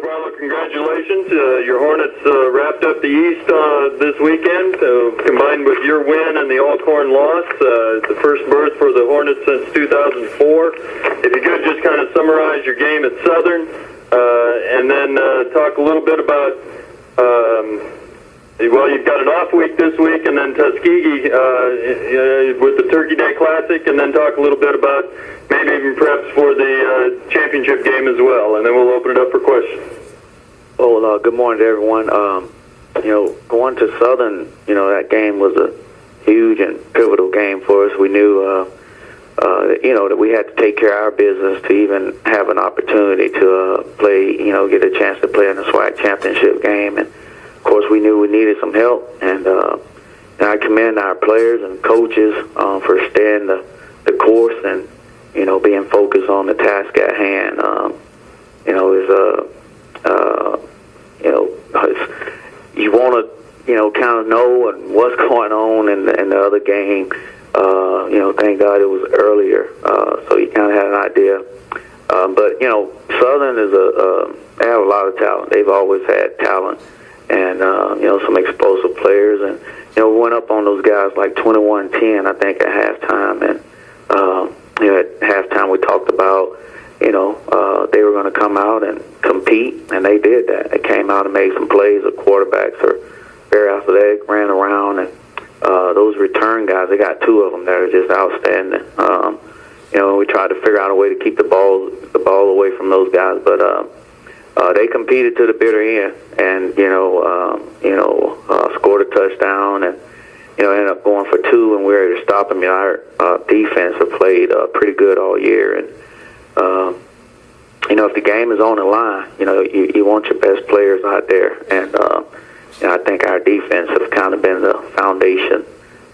Barlow, congratulations. Your Hornets wrapped up the East this weekend, combined with your win and the Alcorn loss. The first berth for the Hornets since 2004. If you could just kind of summarize your game at Southern, and then talk a little bit about, well, you've got an off week this week, and then Tuskegee with the Turkey Day Classic, and then talk a little bit about maybe even perhaps for the championship game as well, and then we'll open it up for questions. Well, good morning to everyone. Going to Southern, that game was a huge and pivotal game for us. We knew, that we had to take care of our business to even have an opportunity to play, get a chance to play in the SWAC championship game. And, of course, we knew we needed some help. And I commend our players and coaches for staying the course and, being focused on the task at hand. You want to, kind of know what's going on in the other game. Thank God it was earlier, so you kind of had an idea. But Southern is they have a lot of talent. They've always had talent, and some explosive players. And we went up on those guys like 21-10, I think, at halftime. And at halftime we talked about they were going to come out and compete, and they did that. They came out and made some plays. The quarterbacks are very athletic, ran around, and those return guys, they got two of them that are just outstanding. We tried to figure out a way to keep the ball away from those guys, but they competed to the bitter end, and scored a touchdown, and ended up going for two, and we were able to stop them. Our defense have played pretty good all year, and if the game is on the line, you want your best players out there, and I think our defense has kind of been the foundation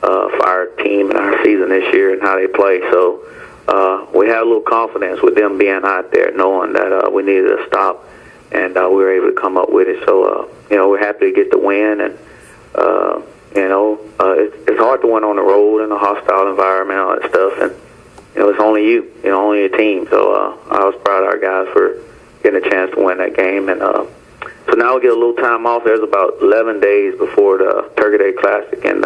for our team and our season this year and how they play. So we had a little confidence with them being out there, knowing that we needed to stop, and we were able to come up with it. So we're happy to get the win, and it's hard to win on the road in a hostile environment, all that stuff, and it's only you, only your team. So I was proud of our guys for getting a chance to win that game, and so now we get a little time off. There's about 11 days before the Turkey Day Classic, and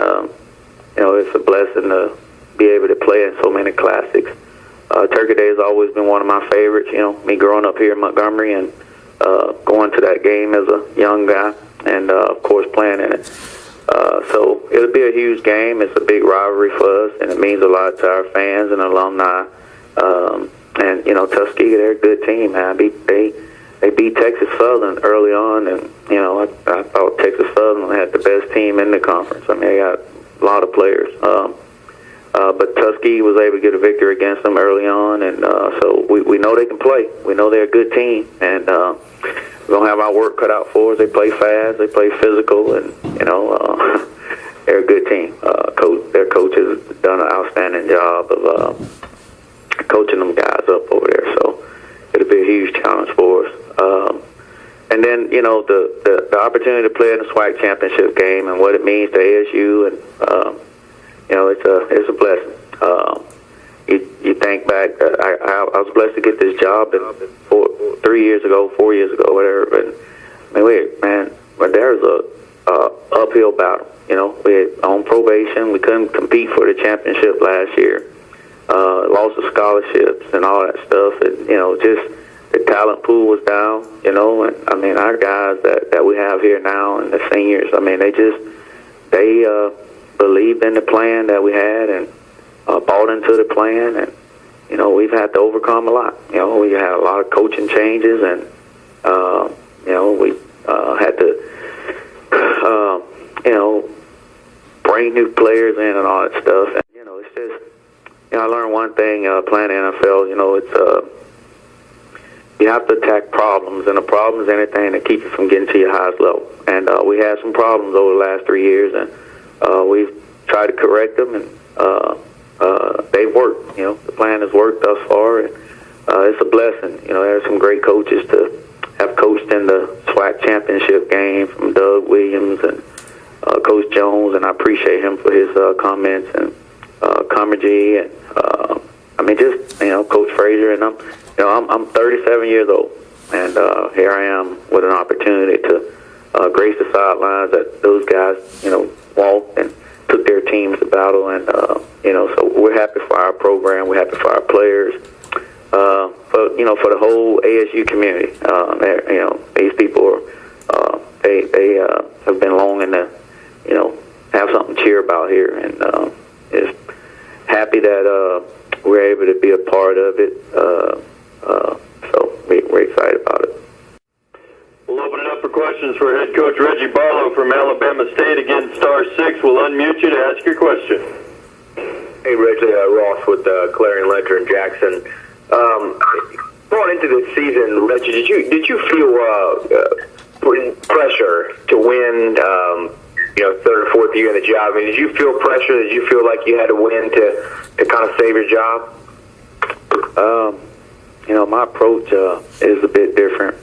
it's a blessing to be able to play in so many classics. Turkey Day has always been one of my favorites. Me growing up here in Montgomery and going to that game as a young guy, and of course playing in it. So it'll be a huge game. It's a big rivalry for us, and it means a lot to our fans and alumni. And Tuskegee, they're a good team, man. They beat Texas Southern early on, and I thought Texas Southern had the best team in the conference. I mean, they got a lot of players. But Tuskegee was able to get a victory against them early on, and so we know they can play. We know they're a good team, and we're gonna have our work cut out for us. They play fast, they play physical, and they're a good team. Their coach has done an outstanding job of coaching them guys up over there. So it'll be a huge challenge for us. And then the opportunity to play in the SWAC championship game and what it means to ASU, and it's a blessing. You think back, I was blessed to get this job 4 years ago, whatever. And but there's a uphill battle. We had on probation. We couldn't compete for the championship last year. Lost the scholarships and all that stuff, and just the talent pool was down. And our guys that we have here now and the seniors. They believed in the plan that we had and bought into the plan, and we've had to overcome a lot. We had a lot of coaching changes, and we had to bring new players in and all that stuff. And it's just I learned one thing playing NFL. It's you have to attack problems, and the problem is anything that keeps you from getting to your highest level. And we had some problems over the last 3 years, and we've tried to correct them, and they've worked. The plan has worked thus far, and it's a blessing. There's some great coaches to have coached in the SWAC championship game, from Doug Williams and Coach Jones, and I appreciate him for his comments, and Comergy, and Coach Frazier, and I'm 37 years old, And here I am with an opportunity to grace the sidelines that those guys, walked and took their teams to battle. And, so we're happy for our program. We're happy for our players. For the whole ASU community, these people are, they have been longing to, have something to cheer about here. And is happy that we're able to be a part of it. So we're excited about it. We'll open it up for questions for head coach Reggie Barlow from Alabama State. Again, *6. We'll unmute you to ask your question. Hey, Reggie, Ross with Clarion Ledger and Jackson. Going into this season, Reggie, did you feel pressure to win? Third or fourth year in the job. I mean, did you feel pressure? Did you feel like you had to win to kind of save your job? My approach is a bit different.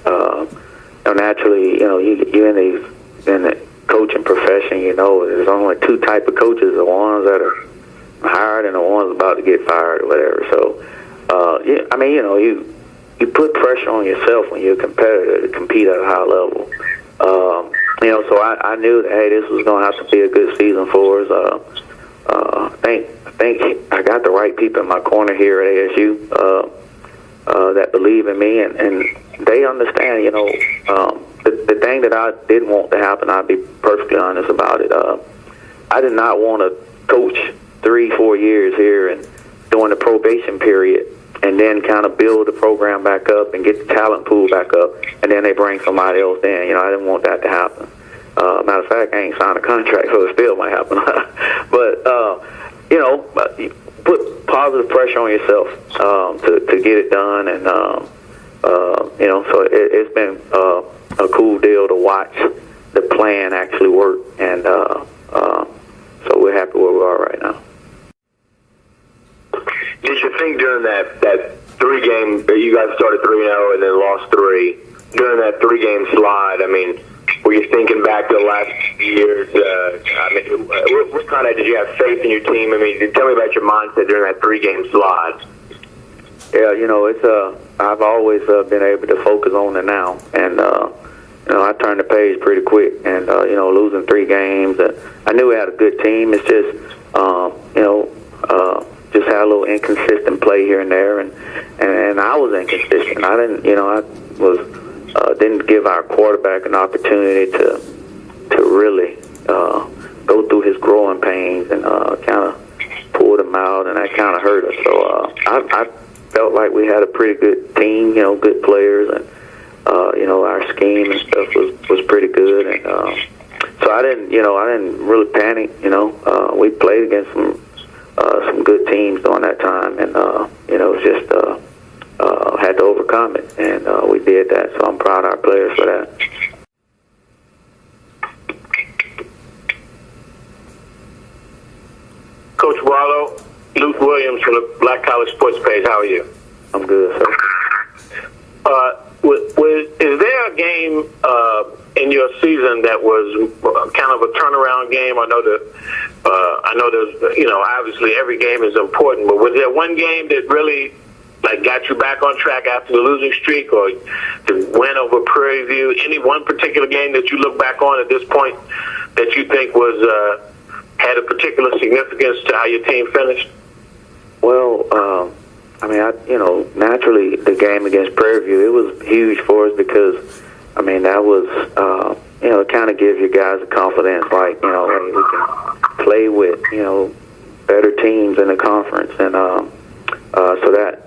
Naturally, you in the coaching profession, there's only two type of coaches: the ones that are hired and the ones about to get fired or whatever. So, you put pressure on yourself when you're a competitor to compete at a high level. So I knew that, hey, this was going to have to be a good season for us. I think I got the right people in my corner here at ASU that believe in me, and they understand, the thing that I didn't want to happen, I'll be perfectly honest about it. I did not want to coach 3-4 years here and during the probation period and then kind of build the program back up and get the talent pool back up, and then they bring somebody else in. I didn't want that to happen. Matter of fact, I ain't signed a contract, so it still might happen. But, put positive pressure on yourself to get it done. And, so it's been a cool deal to watch the plan actually work. And so we're happy where we are right now. Did you think during that 3-game, you guys started 3-0 and then lost 3, during that 3-game slide, I mean, were you thinking back to the last years? What kind of, did you have faith in your team? I mean, tell me about your mindset during that 3-game slide. Yeah, it's I've always been able to focus on the now, and I turned the page pretty quick, and losing 3 games, I knew we had a good team. It's just just had a little inconsistent play here and there, and I was inconsistent. I didn't give our quarterback an opportunity to really go through his growing pains and kind of pulled him out, and that kind of hurt us. So I felt like we had a pretty good team, good players, and our scheme and stuff was pretty good, and so I didn't really panic. We played against some good teams during that time, and it was just had to overcome it, and we did that. So I'm proud of our players for that. Coach Barlow, Luke Williams from the Black College Sports Page. How are you? I'm good, sir. Is there a game in your season that was kind of a turnaround game? I know there's, obviously every game is important, but was there one game that really got you back on track after the losing streak, or the win over Prairie View? Any one particular game that you look back on at this point that you think was had a particular significance to how your team finished? Well, naturally the game against Prairie View, it was huge for us because, that was, it kind of gives you guys the confidence, we can play with, better teams in the conference. And so that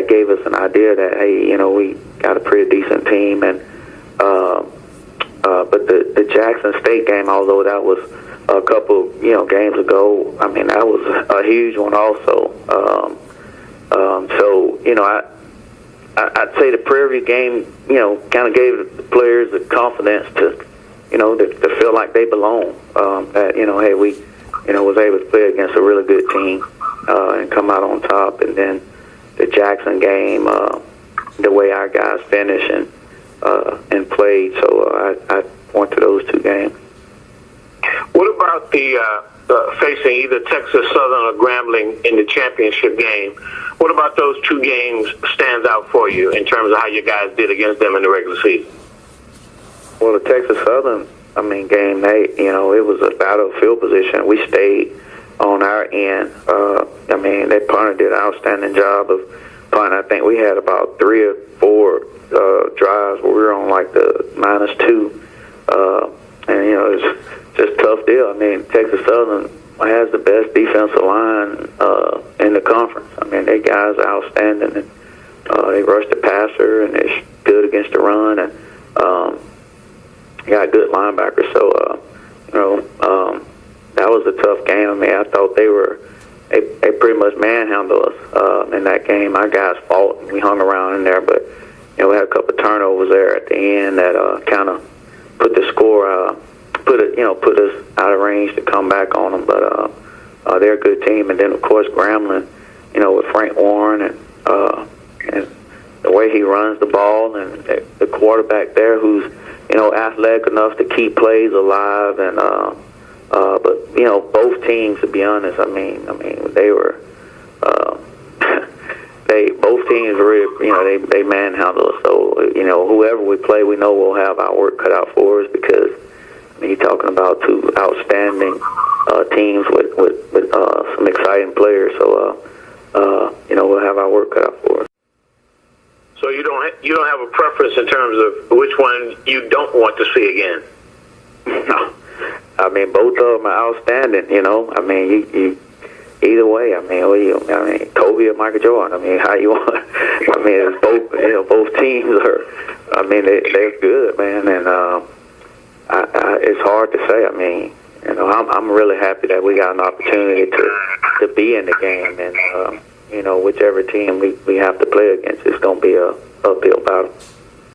gave us an idea that, hey, we got a pretty decent team. And but the Jackson State game, although that was a couple, games ago, that was a huge one also. So, I'd say the Prairie View game, kind of gave the players the confidence to, to feel like they belong. That, hey, we, was able to play against a really good team and come out on top. And then the Jackson game, the way our guys finished and played. So I point to those 2 games. What about the facing either Texas Southern or Grambling in the championship game. What about those two games stands out for you in terms of how you guys did against them in the regular season? Well, the Texas Southern, game 8, it was a battle of field position. We stayed on our end. That punter did an outstanding job of punting. I think we had about 3 or 4 drives where we were on like the -2. It's just a tough deal. Texas Southern has the best defensive line in the conference. They guys are outstanding, and they rush the passer, and they're good against the run, and got good linebackers. So, that was a tough game. I thought they pretty much manhandled us in that game. Our guys fought, and we hung around in there, but we had a couple of turnovers there at the end that kind of put the score, put us out of range to come back on them. But they're a good team, and then of course Grambling, with Frank Warren and the way he runs the ball, and the quarterback there who's athletic enough to keep plays alive, and but both teams, to be honest, they were both teams really, they manhandled us. So whoever we play, we know we'll have our work cut out for us, because you're talking about 2 outstanding teams with some exciting players. So we'll have our work cut out for us. So you don't have a preference in terms of which one you don't want to see again? No. Both of them are outstanding, you either way, Kobe or Michael Jordan, how you want, it's both, both teams are, they're good, man, and it's hard to say. I'm really happy that we got an opportunity to be in the game, and, whichever team we have to play against, it's going to be a uphill battle.